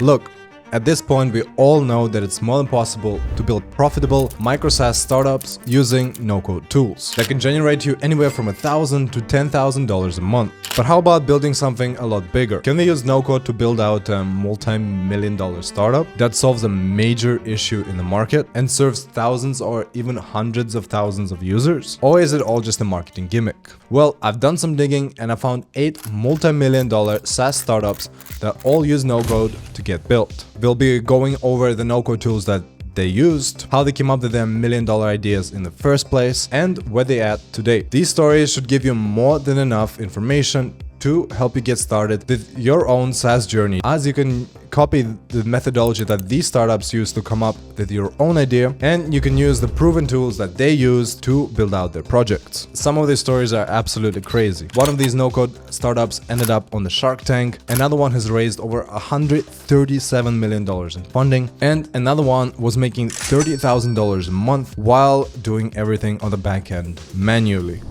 Look, at this point, we all know that it's more than possible to build profitable micro SaaS startups using no-code tools that can generate you anywhere from $1,000 to $10,000 a month. But how about building something a lot bigger? Can we use no-code to build out a multi-million-dollar startup that solves a major issue in the market and serves thousands or even hundreds of thousands of users? Or is it all just a marketing gimmick? Well, I've done some digging and I found 8 multi-million-dollar SaaS startups that all use no-code to get built. We'll be going over the no-code tools that they used, how they came up with their million-dollar ideas in the first place, and where they at today. These stories should give you more than enough information to help you get started with your own SaaS journey, as you can copy the methodology that these startups use to come up with your own idea, and you can use the proven tools that they use to build out their projects. Some of these stories are absolutely crazy. One of these no-code startups ended up on the Shark Tank, another one has raised over $137 million in funding, and another one was making $30,000 a month while doing everything on the back end manually.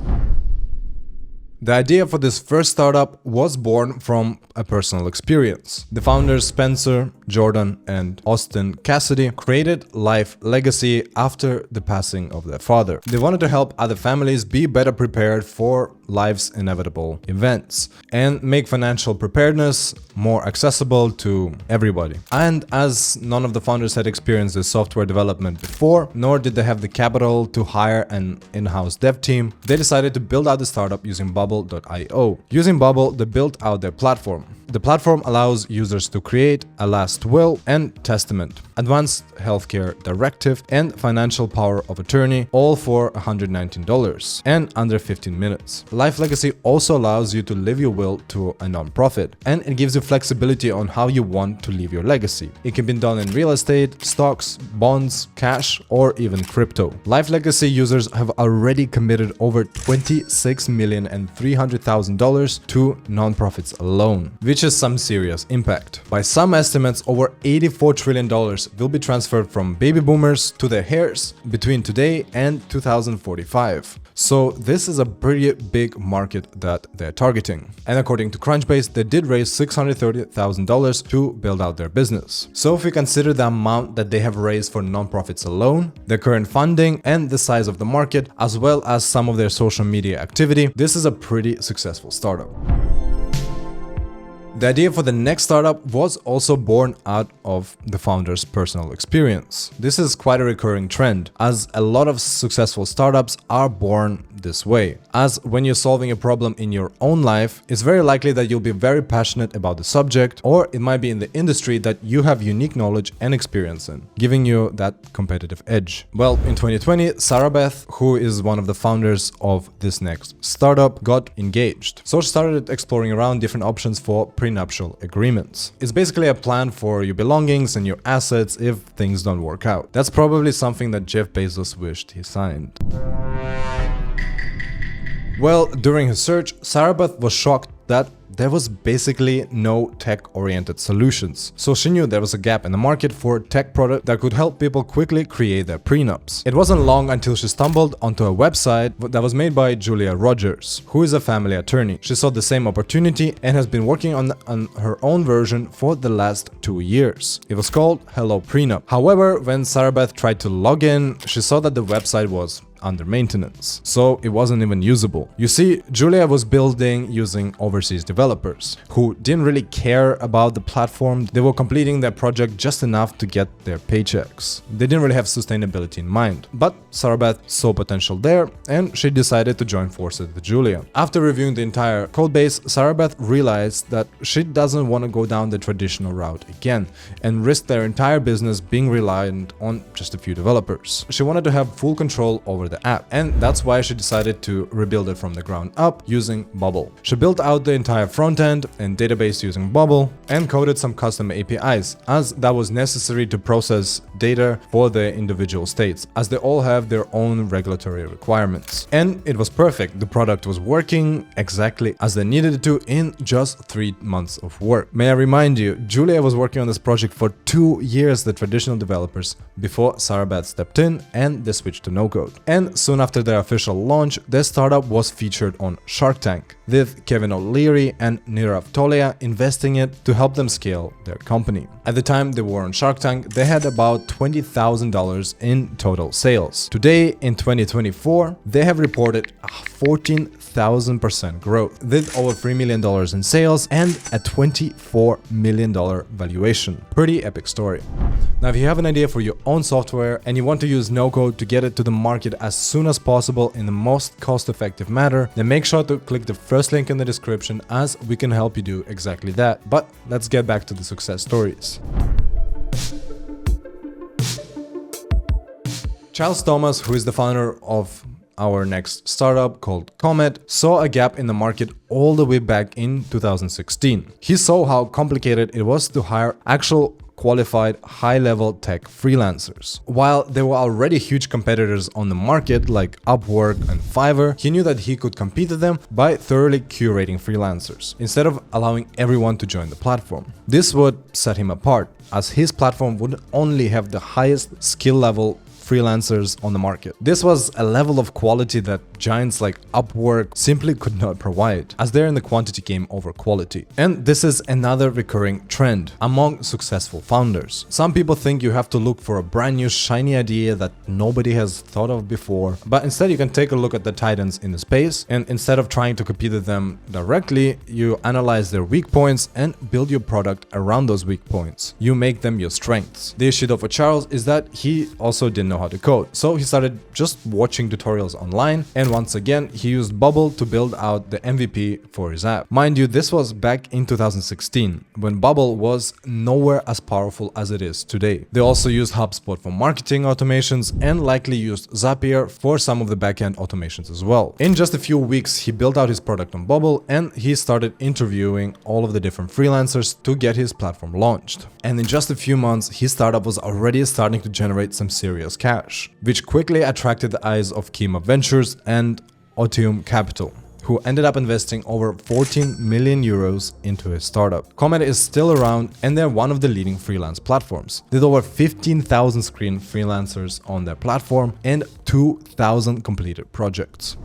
The idea for this first startup was born from a personal experience. The founders Spencer, Jordan, and Austin Cassidy created Life Legacy after the passing of their father. They wanted to help other families be better prepared for life's inevitable events and make financial preparedness more accessible to everybody. And as none of the founders had experienced this software development before, nor did they have the capital to hire an in-house dev team, they decided to build out the startup using Bubble.io. Using Bubble, they built out their platform. The platform allows users to create a last will and testament, advanced healthcare directive, and financial power of attorney, all for $119 and under 15 minutes. Life Legacy also allows you to leave your will to a nonprofit, and it gives you flexibility on how you want to leave your legacy. It can be done in real estate, stocks, bonds, cash, or even crypto. Life Legacy users have already committed over $26,300,000 to nonprofits alone, which is some serious impact. By some estimates, over $84 trillion will be transferred from baby boomers to their heirs between today and 2045. So this is a pretty big market that they're targeting. And according to Crunchbase, they did raise $630,000 to build out their business. So if we consider the amount that they have raised for nonprofits alone, their current funding, and the size of the market, as well as some of their social media activity, this is a pretty successful startup. The idea for the next startup was also born out of the founder's personal experience. This is quite a recurring trend, as a lot of successful startups are born this way. As when you're solving a problem in your own life, it's very likely that you'll be very passionate about the subject, or it might be in the industry that you have unique knowledge and experience in, giving you that competitive edge. Well, in 2020, Sarah Beth, who is one of the founders of this next startup, got engaged. So she started exploring around different options for prenuptial agreements. It's basically a plan for your belongings and your assets if things don't work out. That's probably something that Jeff Bezos wished he signed. Well, during his search, Sarah Beth was shocked that there was basically no tech-oriented solutions. So she knew there was a gap in the market for tech product that could help people quickly create their prenups. It wasn't long until she stumbled onto a website that was made by Julia Rogers, who is a family attorney. She saw the same opportunity and has been working on her own version for the last 2 years. It was called Hello Prenup. However, when Sarah Beth tried to log in, she saw that the website was under maintenance, so it wasn't even usable. You see, Julia was building using overseas developers who didn't really care about the platform. They were completing their project just enough to get their paychecks. They didn't really have sustainability in mind. But Sarah Beth saw potential there, and she decided to join forces with Julia. After reviewing the entire codebase, Sarah Beth realized that she doesn't want to go down the traditional route again and risk their entire business being reliant on just a few developers. She wanted to have full control over the app, and that's why she decided to rebuild it from the ground up using Bubble. She built out the entire front end and database using Bubble and coded some custom APIs, as that was necessary to process data for the individual states, as they all have their own regulatory requirements. And it was perfect. The product was working exactly as they needed it to in just 3 months of work. May I remind you, Julia was working on this project for 2 years, the traditional developers, before Sarah Beth stepped in and they switched to no-code. And soon after their official launch, their startup was featured on Shark Tank. with Kevin O'Leary and Nirav Tolia investing it to help them scale their company. At the time they were on Shark Tank, they had about $20,000 in total sales. Today, in 2024, they have reported 14,000% growth, with over $3 million in sales and a $24 million valuation. Pretty epic story. Now, if you have an idea for your own software and you want to use no-code to get it to the market as soon as possible in the most cost-effective manner, then make sure to click the first link in the description, as we can help you do exactly that. But let's get back to the success stories. Charles Thomas, who is the founder of our next startup called Comet, saw a gap in the market all the way back in 2016. He saw how complicated it was to hire actual qualified high-level tech freelancers. While there were already huge competitors on the market like Upwork and Fiverr, he knew that he could compete with them by thoroughly curating freelancers, instead of allowing everyone to join the platform. This would set him apart, as his platform would only have the highest skill level freelancers on the market. This was a level of quality that giants like Upwork simply could not provide, as they're in the quantity game over quality. And this is another recurring trend among successful founders. Some people think you have to look for a brand new shiny idea that nobody has thought of before, but instead you can take a look at the titans in the space, and instead of trying to compete with them directly, you analyze their weak points and build your product around those weak points. You make them your strengths. The issue though for Charles is that he also didn't know how to code, so he started just watching tutorials online, and once again he used Bubble to build out the MVP for his app. Mind you, this was back in 2016, when Bubble was nowhere as powerful as it is today. They also used HubSpot for marketing automations and likely used Zapier for some of the backend automations as well. In just a few weeks, he built out his product on Bubble, and he started interviewing all of the different freelancers to get his platform launched. And in just a few months, his startup was already starting to generate some serious cash, which quickly attracted the eyes of Kima Ventures and Otium Capital, who ended up investing over 14 million euros into his startup. Comet is still around, and they're one of the leading freelance platforms, with over 15,000 screen freelancers on their platform and 2,000 completed projects.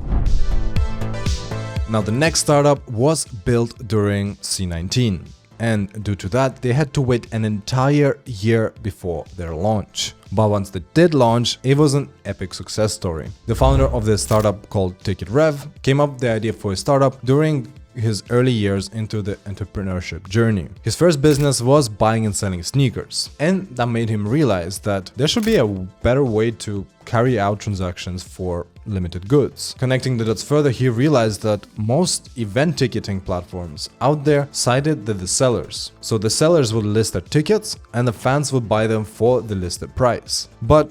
Now, the next startup was built during C19. And due to that, they had to wait an entire year before their launch. But once they did launch, it was an epic success story. The founder of this startup, called TicketRev, came up with the idea for a startup during his early years into the entrepreneurship journey. His first business was buying and selling sneakers, and that made him realize that there should be a better way to carry out transactions for limited goods. Connecting the dots further, he realized that most event ticketing platforms out there sided with the sellers. So the sellers would list their tickets and the fans would buy them for the listed price.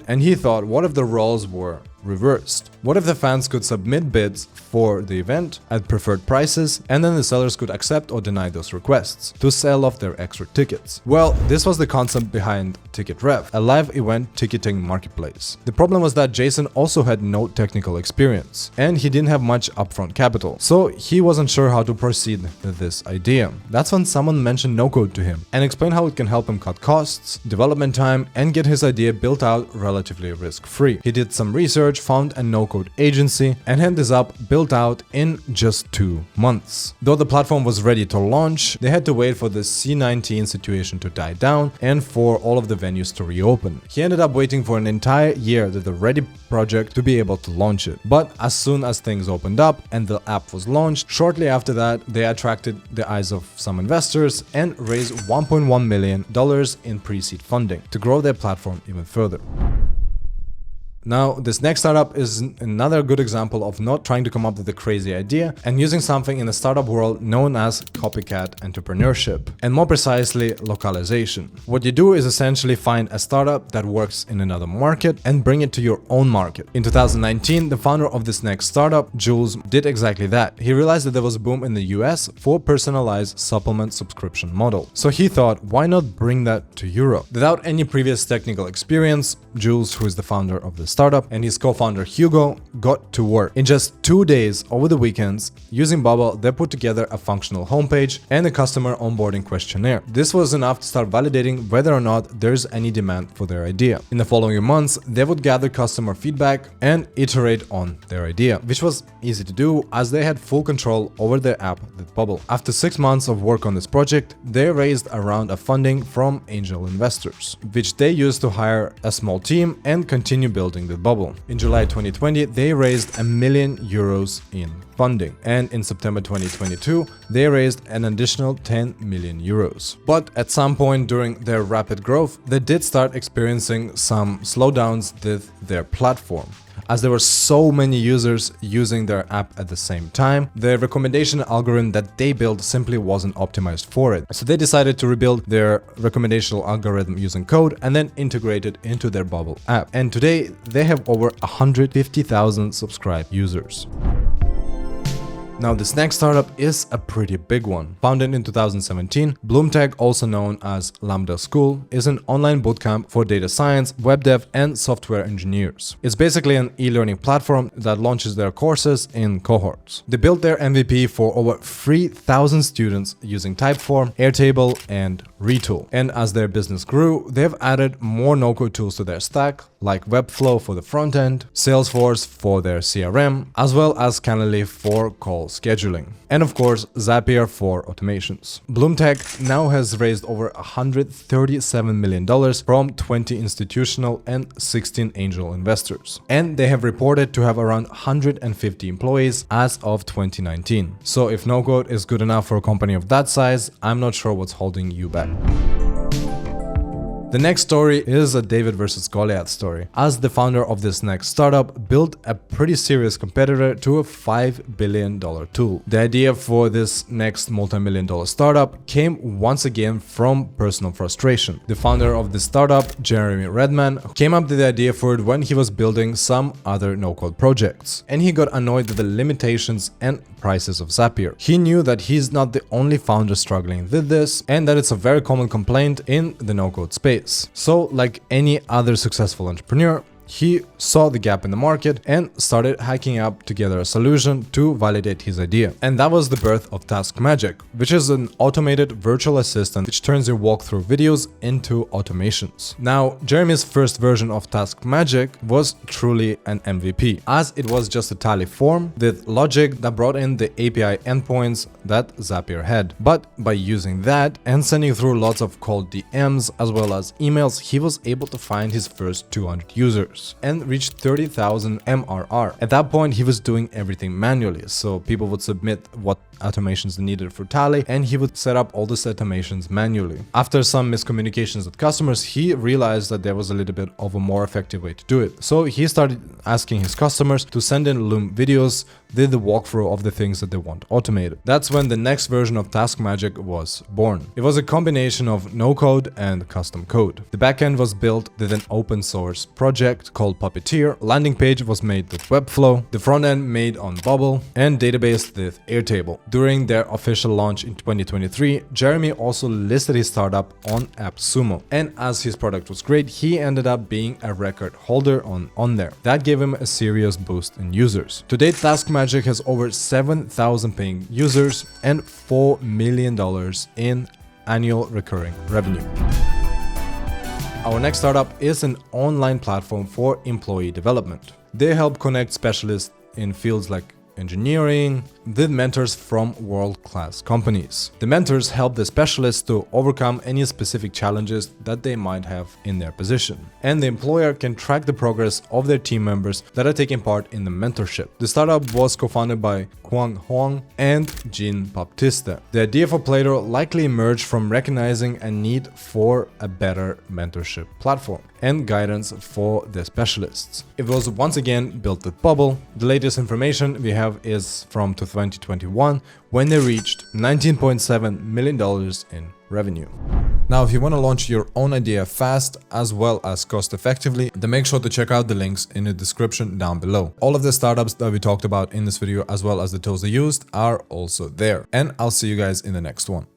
And he thought, what if the roles were reversed? What if the fans could submit bids for the event at preferred prices, and then the sellers could accept or deny those requests to sell off their extra tickets? Well, this was the concept behind TicketRev, a live event ticketing marketplace. The problem was that Jason also had no technical experience, and he didn't have much upfront capital, so he wasn't sure how to proceed with this idea. That's when someone mentioned no-code to him and explained how it can help him cut costs, development time, and get his idea built out relatively risk-free. He did some research, found a no-code agency, and had this app built out in just 2 months. Though the platform was ready to launch, they had to wait for the C19 situation to die down and for all of the venues to reopen. He ended up waiting for an entire year with the ready project to be able to launch it. But as soon as things opened up and the app was launched, shortly after that, they attracted the eyes of some investors and raised $1.1 million in pre-seed funding to grow their platform even further. Now, this next startup is another good example of not trying to come up with a crazy idea and using something in the startup world known as copycat entrepreneurship, and more precisely, localization. What you do is essentially find a startup that works in another market and bring it to your own market. In 2019, the founder of this next startup, Jules, did exactly that. He realized that there was a boom in the US for personalized supplement subscription model. So he thought, why not bring that to Europe? Without any previous technical experience, Jules, who is the founder of this startup, and his co-founder Hugo got to work. In just 2 days over the weekends, using Bubble, they put together a functional homepage and a customer onboarding questionnaire. This was enough to start validating whether or not there's any demand for their idea. In the following months, they would gather customer feedback and iterate on their idea, which was easy to do as they had full control over their app with Bubble. After 6 months of work on this project, they raised a round of funding from angel investors, which they used to hire a small team and continue building the Bubble. In July 2020, they raised €1 million in funding, and in September 2022, they raised an additional €10 million. But at some point during their rapid growth, they did start experiencing some slowdowns with their platform. As there were so many users using their app at the same time, the recommendation algorithm that they built simply wasn't optimized for it. So they decided to rebuild their recommendation algorithm using code and then integrate it into their Bubble app. And today they have over 150,000 subscribed users. Now, this next startup is a pretty big one. Founded in 2017, Bloomtech, also known as Lambda School, is an online bootcamp for data science, web dev, and software engineers. It's basically an e-learning platform that launches their courses in cohorts. They built their MVP for over 3,000 students using Typeform, Airtable, and Retool. And as their business grew, they've added more no-code tools to their stack, like Webflow for the front end, Salesforce for their CRM, as well as Calendly for call scheduling, and of course Zapier for automations. Bloomtech now has raised over $137 million from 20 institutional and 16 angel investors, and they have reported to have around 150 employees as of 2019. So if no-code is good enough for a company of that size, I'm not sure what's holding you back. The next story is a David versus Goliath story, as the founder of this next startup built a pretty serious competitor to a $5 billion tool. The idea for this next multi-million-dollar startup came once again from personal frustration. The founder of the startup, Jeremy Redman, came up with the idea for it when he was building some other no-code projects, and he got annoyed with the limitations and prices of Zapier. He knew that he's not the only founder struggling with this, and that it's a very common complaint in the no-code space. So, like any other successful entrepreneur, he saw the gap in the market and started hacking up together a solution to validate his idea. And that was the birth of Task Magic, which is an automated virtual assistant which turns your walkthrough videos into automations. Now, Jeremy's first version of Task Magic was truly an MVP, as it was just a tally form with logic that brought in the API endpoints that Zapier had. But by using that and sending through lots of cold DMs as well as emails, he was able to find his first 200 users and reached 30,000 MRR. At that point, he was doing everything manually, so people would submit what automations they needed for Tally, and he would set up all these automations manually. After some miscommunications with customers, he realized that there was a little bit of a more effective way to do it. So he started asking his customers to send in Loom videos with the walkthrough of the things that they want automated. That's when the next version of Task Magic was born. It was a combination of no-code and custom code. The backend was built with an open source project called Puppeteer, landing page was made with Webflow, the front end made on Bubble, and database with Airtable. During their official launch in 2023, Jeremy also listed his startup on AppSumo, and as his product was great, he ended up being a record holder on there. That gave him a serious boost in users. To date, Task Magic has over 7,000 paying users and $4 million in annual recurring revenue. Our next startup is an online platform for employee development. They help connect specialists in fields like engineering with mentors from world-class companies. The mentors help the specialists to overcome any specific challenges that they might have in their position. And the employer can track the progress of their team members that are taking part in the mentorship. The startup was co-founded by Quang Huang and Jean Baptiste. The idea for Plato likely emerged from recognizing a need for a better mentorship platform and guidance for the specialists. It was once again built with Bubble. The latest information we have is from 2021, when they reached $19.7 million in revenue. Now, if you want to launch your own idea fast as well as cost effectively, then make sure to check out the links in the description down below. All of the startups that we talked about in this video, as well as the tools they used, are also there. And I'll see you guys in the next one.